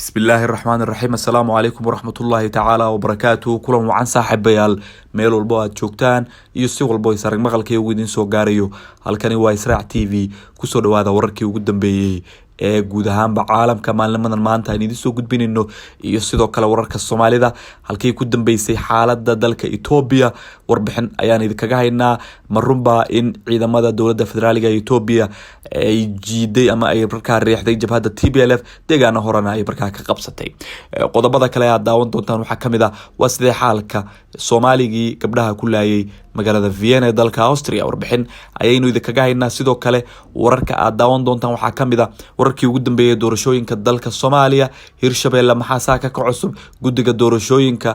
بسم الله الرحمن الرحيم السلام عليكم ورحمة الله تعالى وبركاته كلهم وعن صاحب بيال ميل والبواد جوجتان يسي والبوي سارق مقالكي ويدين سو غاريو halkani waa Israac TV kusoo dhawaada wararkii ugu dambeeyay ee guud ahaanba caalamka maalmadan maanta aan idin soo gudbinayno iyo sidoo kale wararka Soomaalida halkii ku dambeysay xaaladda dalka Ethiopia warbixin ayaan idinkaga haynaa marunba in ciidamada dawladda federaaliga Ethiopia ay jiiday ama ay markaa riixday jabhadda TPLF deegaana horena ay markaa ka qabsatay qodobada kale aad daawan doontaan waxa kamid ah waa sidee xaalka Soomaaligi gabdhaha ku laayay magaalada Vienna ee dalka Austria warbixin ayaynu idinkaga haynaa sidoo kale wararka aad daawan doontaan waxa kamid ah wararkii ugu dambeeyay doorashooyinka dalka Soomaaliya Hirshabelle maxaa saaka ka cusub gudiga doorashooyinka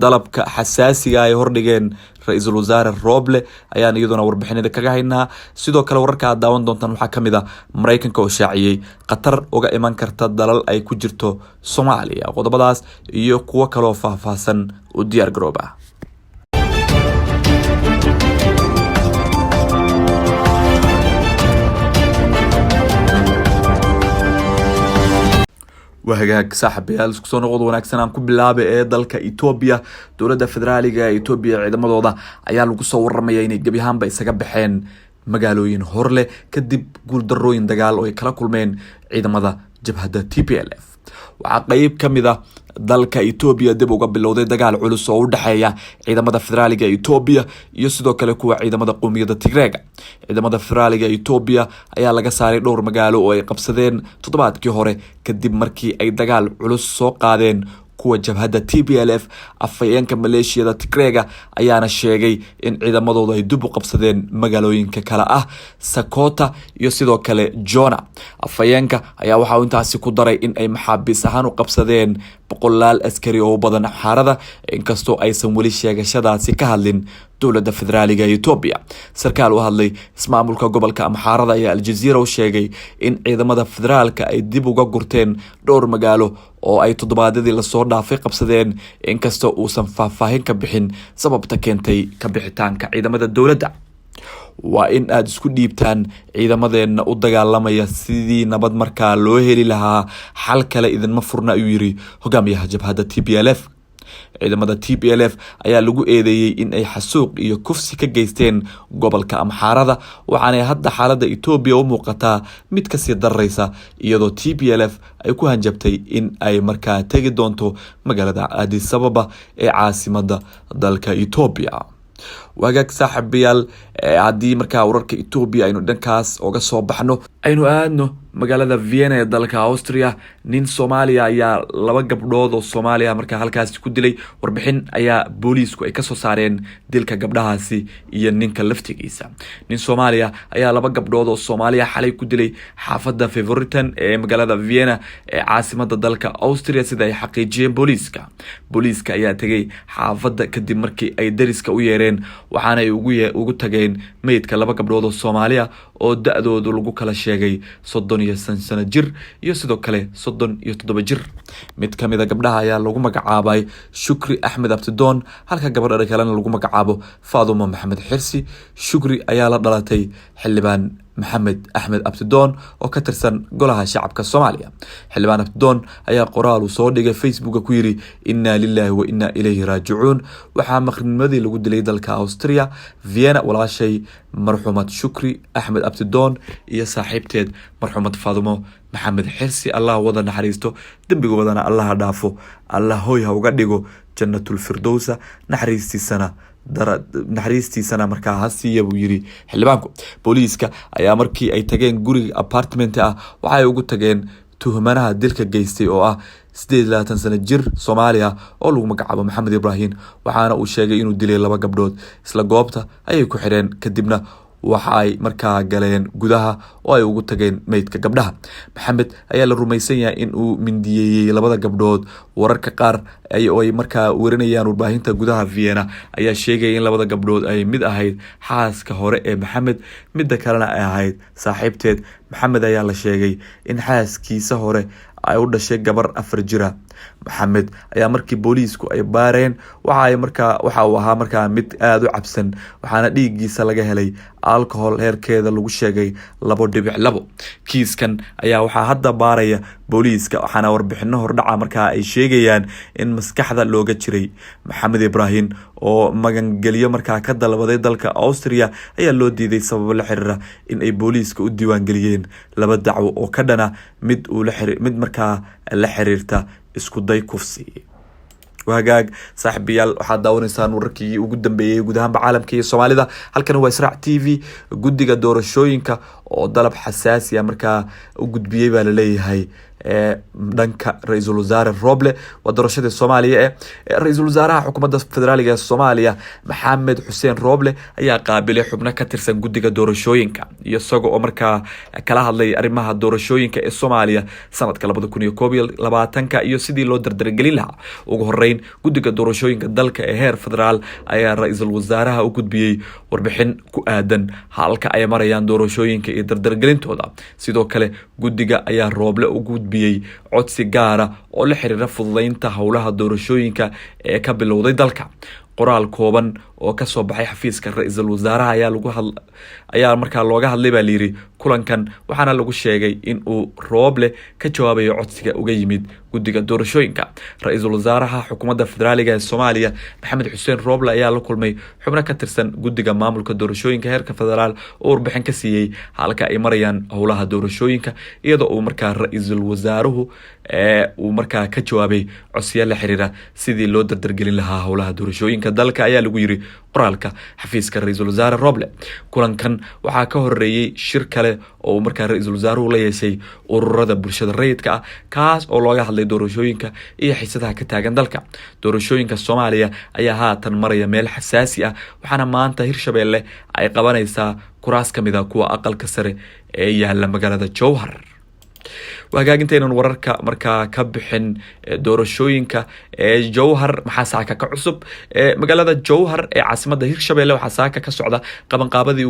dalabka xasaasiga ay hordhigeen ra'iisul wasaare Roble ayaan iyaduna warbixin idinkaga haynaa sidoo kale wararka aad daawan doontaan waxa kamid ah Mareykanka oo shaaciyay qatar uga iman karta dalal ay ku jirto Soomaaliya qodobadaas iyo kuwa kale oo faahfaahsan u diyaar garooba وهاجاك صاحب يال سكسون نقود وناكسنا كوب لعبة إيه دالك إثيوبيا دولة فدرالية إثيوبيا عندما ضوضة عيال وقصور رميين جبيهان بيسجب بحين مجالوين هورلة كدب قول دروين دجال ويكلا كل من عندما ذا جبهة TPLF وعقيب كم ذا dalka Ethiopia dib uga bilowday dagaal culus oo u dhaxeeya ciidamada federaaliga Ethiopia iyo sidoo kale kuwa ciidamada qowmiyadda Tigreega ciidamada federaaliga Ethiopia ayaa laga saaray dhowr magaalo oo ay qabsadeen toddobaadkii hore kadib markii ay dagaal culus soo qaadeen kuwa jabhadda TPLF afayeenka Maleeshiyada Tigreega ayaana sheegay in ciidamadooda ay dib u qabsadeen magaalooyinka kala ah Sakota iyo sidoo kale Jona afayeenka ayaa waxa uu intaasi ku daray in ay maxaabiis ahaan u qabsadeen boqolaal askari oo badan xaarada inkastoo aysan wali sheegashadaasi ka hadlin dowladda federaaliga Ethiopia sarkaal u hadlay ismaamulka gobolka Amxaarada ayaa Al Jazeera u sheegay in ciidamada federaalka ay dib uga gurteen dhowr magaalo oo ay toddobaadadii la soo dhaafay qabsadeen inkastoo uusan faahfaahin ka bixin sababta keentay ka bixitaanka ciidamada dowladda waa in aad isku dhiibtaan ciidamadeena u dagaalamaya sidii nabad markaa loo heli lahaa xal kale idinma furna ayuu yiri hogaamiyaha jabhadda TPLF ciidamada TPLF ayaa lagu eedeeyay in ay xasuuq iyo kufsi ka geysteen gobolka Amxaarada waxaana hadda xaaladda Ethiopia u muuqataa mid ka sii dareysa iyadoo TPLF ay ku hanjabtay in ay markaa tagi doonto magaalada Addis Ababa ee caasimadda dalka Ethiopia wagaag saaxiibayaal haddii markaa wararka Ethiopia aynu dhankaas uga soo baxno aynu aadno magaalada Vienna ee dalka Austria nin Soomaaliya ayaa laba gabdhood oo Soomaaliya markaa halkaas ku dilay warbixin ayaa booliisku ay ka soo saareen dilka gabdhahaasi iyo ninka laftigiisa nin Soomaaliya ayaa laba gabdhood oo Soomaaliya xalay ku dilay xaafadda Favoritan ee magaalada Vienna ee caasimadda dalka Austria sida ay xaqiijiyeen booliiska ayaa tagay xaafadda kadib markii ay dariska u yeereen waxaana ay ugu tageen meydka laba gabdhood oo Soomaaliya oo da'doodu lagu kala sheegay 30 sano jir iyo sidoo kale 37 jir mid kamid ah gabdhaha ayaa lagu magacaabay Shukri Ahmed Abtidoon halka gabadha kalena lagu magacaabo Faaduma Maxamed Xirsi Shukri ayaa la dhalatay xildhibaan Maxamed Ahmed Abtidoon oo ka tirsan golaha shacabka Soomaaliya xildhibaan Abtidoon ayaa qoraal uu soo dhigay Facebook ku yiri inna lillahi wa inna ilayhi raaji'uun waxa maqnimadii lagu dilay dalka Austria Vienna walaashay marxuumad Shukri Ahmed Abtidoon iyo saaxiibteed marxuumad Faaduma Maxamed Xirsi Allah wada naxariisto dambigoodana Allah dhaafo Allah hooy ha uga dhigo jannatul firdawsa naxariistiisana markaa hasiya buu yiri xildhibaanku booliiska ayaa markii ay tageen guriga apartment ah waxay ugu tageen tuhmanaha dilka geystay oo ah 28 sano jir Soomaaliya oo lagu magacaabo Maxamed Ibrahim waxaana uu sheegay inuu dilay laba gabdhood isla goobta ayay ku xireen kadibna waxa ay markaa galeen gudaha oo ay ugu tageen meydka gabdhaha Maxamed ayaa la rumaysan yahay in uu mindiyeeyay labada gabdhood wararka qaar ay markaa warinayaan warbaahinta gudaha Vienna ayaa sheegay in labada gabdhood ay mid ahayd xaaska hore ee Maxamed midda kalena ay ahayd saaxiibteed Maxamed ayaa la sheegay in xaaskiisa hore ay u dhashay gabar 4 jira Maxamed ayaa markii booliisku ay baareen waxa uu ahaa markaa mid aad u cabsan waxaana dhiiggiisa laga helay alcohol heerkeeda lagu sheegay 2.2 kiiskan ayaa waxaa hadda baaraya booliiska, waxaana warbixino hordhaca markaa ay sheegayaan in maskaxda looga jiray. Maxamed Ibrahim oo magangelyo markaa ka dalbaday dalka Austria ayaa loo diiday sababo la xiriira in ay booliiska u diiwaan geliyeen 2 dacwo oo ka dhana mid markaa la xiriirta isku day kufsi. وهاجاج صاحب بيال وحد داون إنسان وركي وجود بيه وجودهم بعالم كي الصومالي ده هل كانوا إسراع تي في جود جدور الشوينكا وضرب حساس يا مركا وجود بيه باللي هاي دنك رئيس الوزراء روبله ودرشة الصومالية رئيس الوزراء حكومة الفدرالية الصومالية محمد حسين روبله أي قابل حبنا كترسن جود جدور الشوينكا يسوق أمريكا كلها اللي أرمها دور الشوينكا الصومالية سنة كلا بدو كوني كوبيل لبعتنكا يسدي لو درجليلها وجهرين جود جدور الشوينكا دلك هير فدرال أي رئيس الوزراء وجود بيه وربحين كأدن حالك أي مريان دور الشوينكا يدرجلين تودا سيدو كله جود جا أي روبله وجود biyay codsi gaara oo la xiriira fududeynta howlaha doorashooyinka ee ka bilowday dalka. qoraal kooban oo ka soo baxay xafiiska ra'iisul wasaaraha ayaa markaa looga hadlay baa liiri kulankan, waxaana lagu sheegay in uu Roble ka jawaabayo codsiga uga yimid guddiga doorashooyinka. ra'iisul wasaaraha xukuumadda federaaliga ee Soomaaliya Maxamed Xuseen Roble ayaa la kulmay xubno ka tirsan guddiga maamulka doorashooyinka heerka federaal oo warbixin ka siiyay halka ay marayaan howlaha doorashooyinka, iyadoo uu markaa ra'iisul wasaaruhu uu markaa ka jawaabay codsiyo la xiriira sidii loo dardargelin lahaa howlaha doorashooyinka dalka ayaa lagu yiri qoraalka xafiiska ra'iisul wasaare Roble. kulankan waxaa ka horeeyay shir kale oo markaa ra'iisul wasaaruhu la yeeshay ururada bulshada rayidka ah, kaas oo looga hadlay doorashooyinka iyo xiisadaha ka taagan dalka. doorashooyinka Soomaaliya ayaa haatan maraya meel xasaasi ah, waxaana maanta Hirshabelle ay qabanaysaa kuraas kamid ah kuwa aqalka sare ee yaala magaalada Jowhar. وهاجنتين ورركا مركا كبحن doorashooyinka Jowhar maxaa saaka ka cusub magaalada Jowhar ee caasimada Hirshabelle waxaa saaka ka socda qabanqaabadii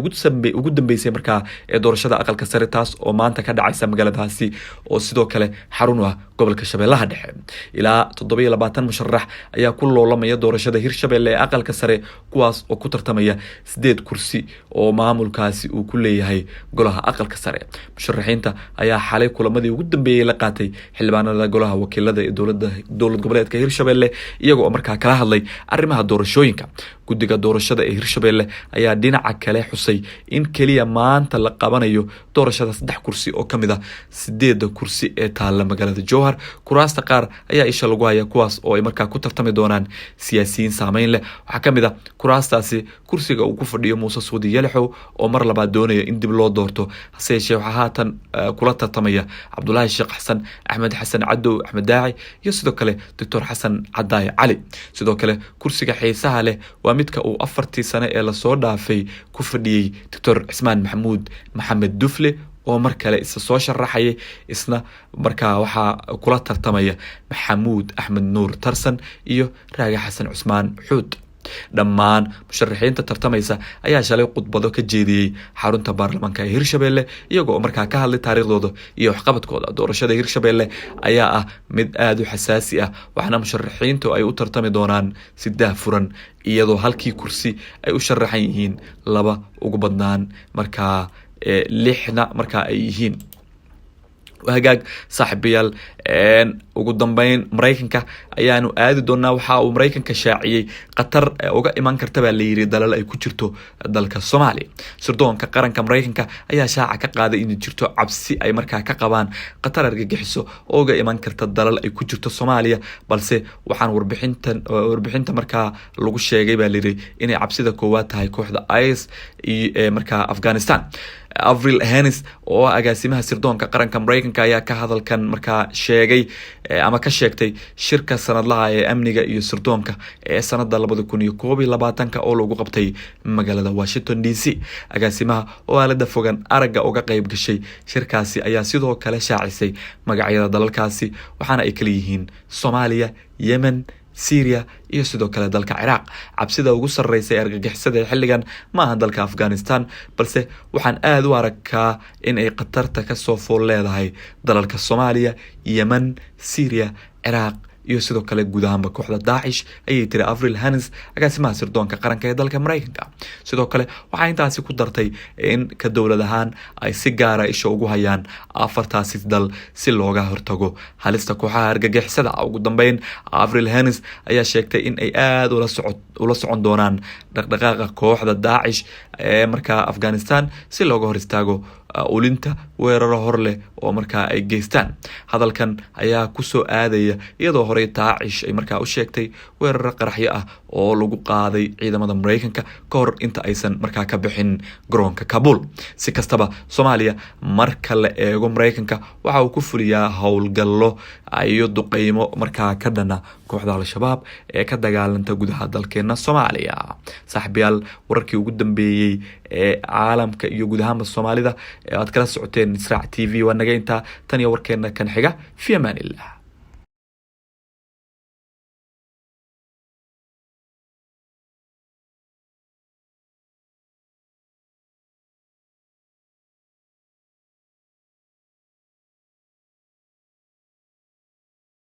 ugu dambeysay markaa doorashada aqalka sare, taas oo maanta ka dhacaysa magaaladaasi oo sidoo kale xarun ah gobolka Shabeellaha Dhexe. ilaa 27 musharax ayaa ku loolamaya doorashada Hirshabelle ee aqalka sare, kuwaas oo ku tartamaya 8 kursi oo maamulkaasi uu ku leeyahay golaha aqalka sare. musharaxiinta ayaa xalay kulamadii ugu dambeeyay la qaatay xildhibaanada golaha wakiilada ee dowlad goboleedka Hirshabelle iyaga oo markaa kala hadlay arrimaha doorashooyinka. guddiga doorashada ee Hirshabelle ayaa dhinaca kale xusay in kaliya maanta la qabanayo doorashada 3 kursi oo kamid ah 8 kursi ee taala magaalada Jowhar. kuraasta qaar ayaa isha lagu haya kuwaas oo ay markaa ku tartami doonaan siyaasiyiin saameyn leh. waxaa kamid ah kuraastaasi kursiga uu ku fadhiyo Muuse Suudi Yalaxow oo mar labaad doonaya in dib loo doorto, hase yeeshee waxaa haatan kula tartamaya Cabdullaahi Sheekh Xasan, Axmed Xasan Cadow Axmed Daaci iyo sidoo kale Dr. Xasan Cadaay Cali. sidoo kale kursiga xiisaha leh waa midka uu 4 sano ee la soo dhaafay ku fadhiyay Dr. Cismaan Maxamuud Maxamed Dufle oo mar kale isa soo sharaxay, isna markaa waxaa kula tartamaya Maxamuud Axmed Nuur Tarsan iyo Raagi Xasan Cusmaan Xuud. dhammaan musharaxiinta tartamaysa ayaa shalay khudbado ka jeediyay xarunta baarlamaanka ee Hirshabelle iyagoo markaa ka hadlay taariikhdooda iyo waxqabadkooda. doorashada Hirshabelle ayaa ah mid aad u xasaasi ah, waxaana musharaxiintu ay u tartami doonaan si daahfuran, iyadoo halkii kursi ay u sharaxan yihiin 2 ugu badnaan markaa 6na markaa ay yihiin. وهاجاج صاحب بيال ugu dambeyn Mareykanka ayaanu aadi doonaa. waxa uu Mareykanka shaaciyay qatar uga iman karta baa la yiri dalal ay ku jirto dalka Soomaaliya. sirdoonka qaranka Mareykanka ayaa shaaca ka qaaday in jirto cabsi ay markaa ka qabaan qatar argagixiso oo uga iman karta dalal ay ku jirto Soomaaliya, balse waxaan warbixinta markaa lagu sheegay baa la yiri inay cabsida koowaad tahay kooxda IS ee markaa Afghanistan. Avril Hanis oo agaasimaha sirdoonka qaranka Mareykanka ayaa ka hadalkan markaa sheegay ama ka sheegtay shirka sanadlaha ee amniga iyo sirdoonka ee sanada 2021 oo lagu qabtay magaalada Washington DC. agaasimaha oo aalada fogan araga uga qayb gashay shirkaasi ayaa sidoo kale shaacisay magacyada dalalkaasi, waxaana ay kala yihiin Soomaaliya, Yemen, Syria iyo sidoo kale dalka Iraq. cabsida ugu sarreysay argagixisada xilligan ma aha dalka Afghanistan, balse waxaan aad u arkaa in ay qatarta ka soo fool leedahay dalalka Soomaaliya, Yemen, Syria, Iraq iyo sidoo kale guud ahaanba kooxda Daesh ayay tiri Avril Haines agaasimaha sirdoonka qaranka ee dalka Mareykanka. sidoo kale waxay intaasi ku dartay in ka dowlad ahaan ay si gaar ah isha ugu hayaan afartaasi dal si looga hortago halista kooxaha argagixisada. ugu dambeyn Avril Haines ayaa sheegtay in ay aad ula socon doonaan dhaqdhaqaaqa kooxda Daesh ee markaa Afghanistan si looga hor istaago ulinta weeraro hor leh oo markaa ay geystaan. hadalkan ayaa kusoo aadaya iyadoo horey Daesh ay markaa u sheegtay weeraro qaraxyo ah oo lagu qaaday ciidamada Mareykanka ka hor inta aysan markaa ka bixin garoonka Kabul. si kastaba Soomaaliya marka la eego Mareykanka waxa uu ku fuliyaa howlgallo iyo duqeymo markaa ka dhana kooxda Al-Shabaab ee ka dagaalanta gudaha dalkeena Soomaaliya. saaxiibayaal wararkii ugu dambeeyay ee caalamka iyo guud ahaan Soomaalida aad kala socoteen Israac TV waa naga inta tan iyo warkeena kan xiga fi amaan illah.